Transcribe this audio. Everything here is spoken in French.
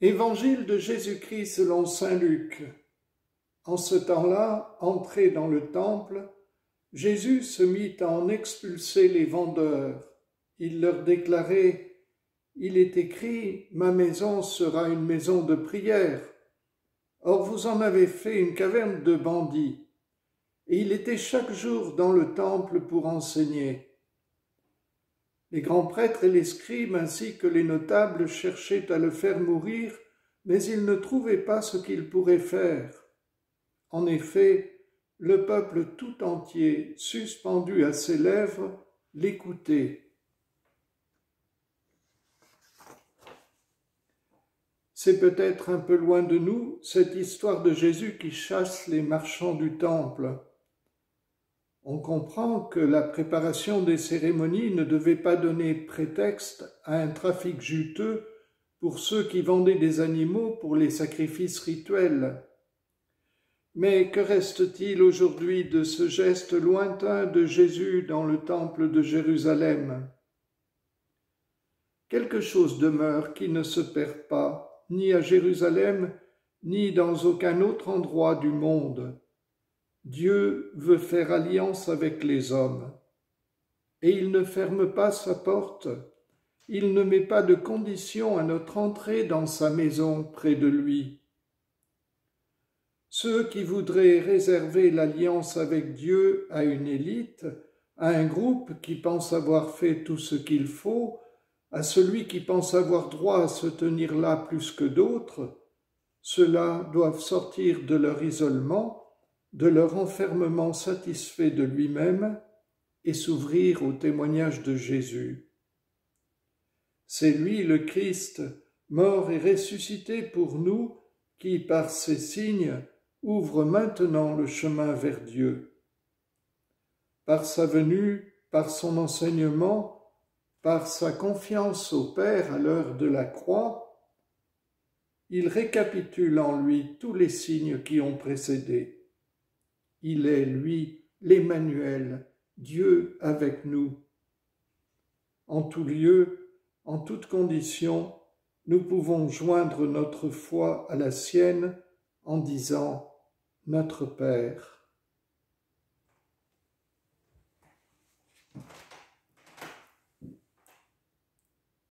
Évangile de Jésus-Christ selon saint Luc. En ce temps-là, entré dans le temple, Jésus se mit à en expulser les vendeurs. Il leur déclarait : « Il est écrit, ma maison sera une maison de prière. Or vous en avez fait une caverne de bandits. » Et il était chaque jour dans le temple pour enseigner. Les grands prêtres et les scribes ainsi que les notables cherchaient à le faire mourir, mais ils ne trouvaient pas ce qu'ils pourraient faire. En effet, le peuple tout entier, suspendu à ses lèvres, l'écoutait. C'est peut-être un peu loin de nous, cette histoire de Jésus qui chasse les marchands du temple. On comprend que la préparation des cérémonies ne devait pas donner prétexte à un trafic juteux pour ceux qui vendaient des animaux pour les sacrifices rituels. Mais que reste-t-il aujourd'hui de ce geste lointain de Jésus dans le temple de Jérusalem ? Quelque chose demeure qui ne se perd pas, ni à Jérusalem, ni dans aucun autre endroit du monde. Dieu veut faire alliance avec les hommes. Et il ne ferme pas sa porte, il ne met pas de condition à notre entrée dans sa maison près de lui. Ceux qui voudraient réserver l'alliance avec Dieu à une élite, à un groupe qui pense avoir fait tout ce qu'il faut, à celui qui pense avoir droit à se tenir là plus que d'autres, ceux-là doivent sortir de leur isolement, de leur enfermement satisfait de lui-même et s'ouvrir au témoignage de Jésus. C'est lui, le Christ, mort et ressuscité pour nous, qui, par ses signes, ouvre maintenant le chemin vers Dieu. Par sa venue, par son enseignement, par sa confiance au Père à l'heure de la croix, il récapitule en lui tous les signes qui ont précédé. Il est, lui, l'Emmanuel, Dieu avec nous. En tout lieu, en toute condition, nous pouvons joindre notre foi à la sienne en disant « Notre Père ».